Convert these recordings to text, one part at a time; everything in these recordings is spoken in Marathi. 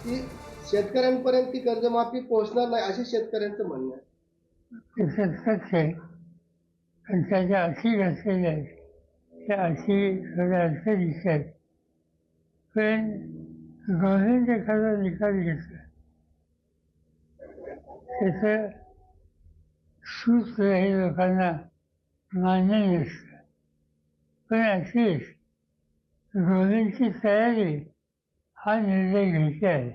की शेतकऱ्यांपर्यंत ती कर्जमाफी पोहोचणार नाही असे शेतकऱ्यांचं म्हणणं आहे. ते सत्य आहे, पण त्याच्या अटी घातलेल्या आहेत. त्या अटी थोड्या अर्थ दिसतात, पण गव्हर्नमेंट एखादा निकाल घेतला त्याचं सूत्र हे लोकांना मान्य नसतं, पण ॲटलिस्ट गव्हर्नमेंटची तयारी हा निर्णय घ्यायचा आहे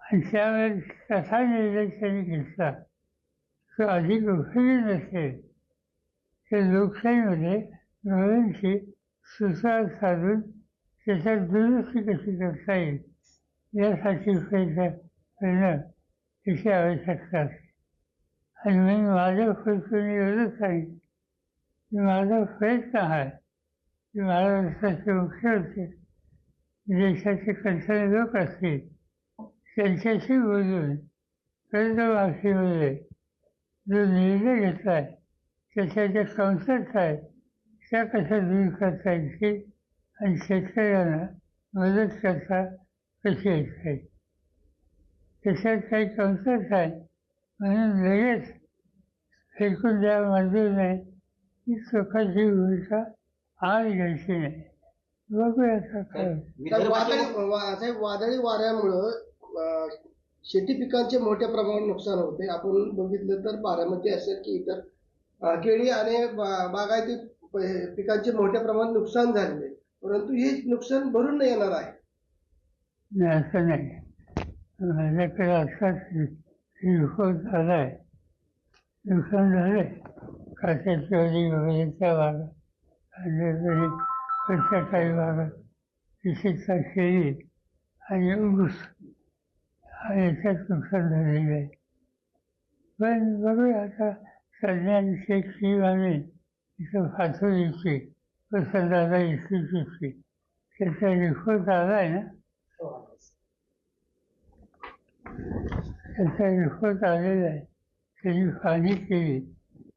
आणि त्यावेळेस कसा निर्णय त्यांनी घेतला तो अधिक उपयोगी नसेल तर लोकशाहीमध्ये गव्हर्नमेंटची सुसंवाद साधून त्याच्यात दुरुस्ती कशी करता येईल यासाठी प्रयत्न करणं याची आवश्यकता असते. आणि मी माझ्या खुर्चीने एवढंच सांगितलं की माझा प्रयत्न आहे की महाराष्ट्राचे मुख्यमंत्री देशाचे कंथन लोक असतील त्यांच्याशी बोलून कर्जमाफीमध्ये जो निर्णय घेतला आहे त्याच्या ज्या कमतरता आहेत त्या कशा दूर करता येतील आणि शेतकऱ्यांना मदत करता कशी येता येईल. त्याच्यात काही कमतरता आहे म्हणून लगेच फेकून द्या मंजूर नाही ही चुकाची भूमिका आज घ्यायची नाही. बघूया आता काय. साहेब, वादळी वाऱ्यामुळं शेती पिकांचे मोठ्या प्रमाणात नुकसान होते. आपण बघितलं तर बारामती असेल की इतर केळी आणि बागायती पिकांचे मोठ्या प्रमाणात नुकसान झालेले, परंतु हे नुकसान भरून नाही येणार आहे. नाही असं नाही, माझ्याकडे असाच रिपोर्ट झाला आहे. नुकसान झाले काट्याची वगैरेच्या भागात आणि काही भागात विशेषतः केळी आणि ऊस याच्यात नुकसान झालेलं आहे. पण बघूया आता सध्या शेख शिवाने इथं फातुरीची वसंतदादा इन्स्टिट्यूटची त्याचा रिपोर्ट आला आहे ना, त्याचा रिपोर्ट आलेला आहे. त्यांनी पाहणी केली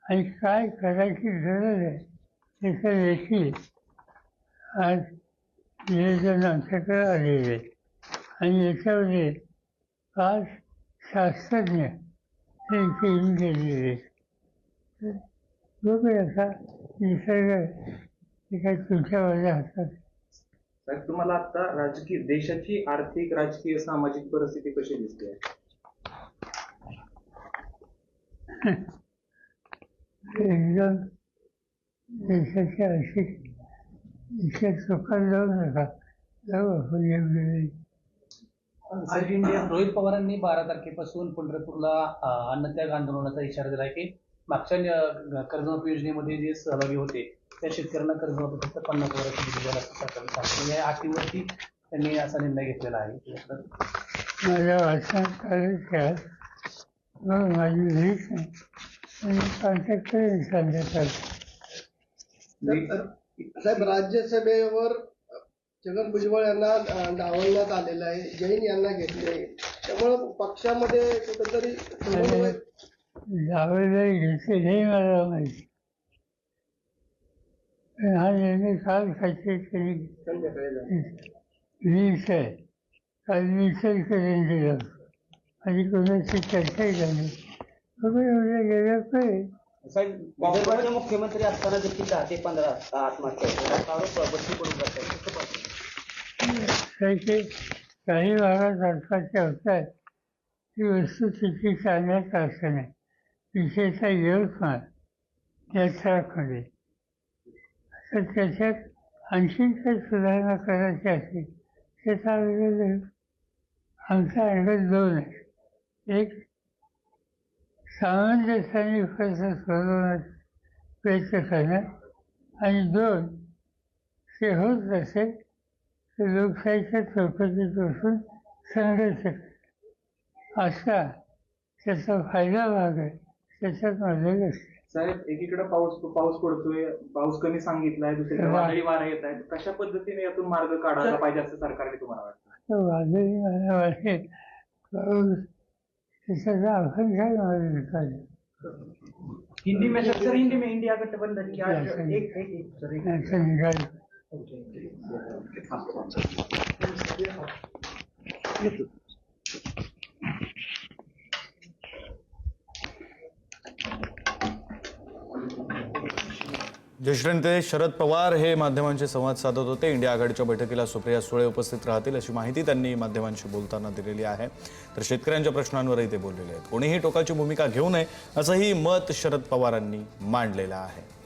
आणि काय करायची गरज आहे त्याचं देखील आज निवेदन आमच्याकडे आलेलं आहे आणि याच्यामध्ये 5 शास्त्रज्ञ हे इथे येऊन गेलेले आहेत. बघूया आता निसर्ग हे काही तुमच्या माझ्या हातात. साहेब, तुम्हाला आता राजकीय देशाची आर्थिक राजकीय सामाजिक परिस्थिती कशी दिसते? एकदम देशाची आर्थिक इतक्या चोखात जाऊ नका, जाऊ आपण योग्य. रोहित पवारांनी 12 तारखेपासून पंढरपूरला अन्नत्याग आंदोलनाचा इशारा दिला की मागच्या कर्जमाफी योजनेमध्ये जे सहभागी होते त्या शेतकऱ्यांना कर्जमाफी फक्त 50,000 दिली जाईल असं सरकारने सांगितलं. या अटीवरती त्यांनी असा निर्णय घेतलेला आहे. माझ्या वाचनात आलं मग माझी रीच नाही आणि कॉन्टॅक्ट करेन संध्याकाळी. साहेब, राज्यसभेवर छगन भुजबळ यांना डावलण्यात आलेलं आहे, जैन यांना घेतले, त्यामुळं पक्षामध्ये कुठंतरी जावेदही घेतले हे मला माहिती. पण हा निर्णय काल खायचे त्यांनी वीस आहे, काल वीसही करून दिलं आणि कोणाची चर्चाही झाली. बघूया उद्या गेल्या पाहिजे. साहेब, विदर्भाचे मुख्यमंत्री असताना देखील 10 ते 15 आत्महत्या त्याचे काही भागात आत्महत्या होत आहेत ती वस्तुस्थिती सांगण्याचं असं नाही. विशेषतः यवतमाळ या ट्रॅकमध्ये तर त्याच्यात आणखीन काही सुधारणा करायची असेल त्याचा आमचा अंदाज 2 आहे. एक, सामंजस्याने प्रश्न सोडवण्याचा प्रयत्न करणं आणि 2, ते होत नसेल तर लोकशाहीच्या चौकटीत बसून संघर्ष असा त्याचा फायदा भाग आहे. त्याच्यात मदत असते. साहेब, एकीकडे पाऊस पडतोय, पाऊस कमी सांगितलाय, दुसरीकडे वादळी वारा येत आहेत. कशा पद्धतीने यातून मार्ग काढायला पाहिजे असं सरकारने तुम्हाला वाटतं? वादळी वारा वाटे पाऊस त्याचा आपण काय मार्ग काढला. हिंदी में सर, हिंदी में इंडिया गठबंधन की आज निघाल येतो. ज्येष्ठ नेते शरद पवार हे माध्यमांशी संवाद साधत होते. इंडिया आघाडीच्या बैठकीला सुप्रिया सुळे उपस्थित राहतील अशी माहिती त्यांनी माध्यमांशी बोलताना दिलेली आहे. तर शेतकऱ्यांच्या प्रश्नांवरही ते बोललेले आहेत. कोणीही टोकाची भूमिका घेऊ नये असंही मत शरद पवारांनी मांडलेलं आहे.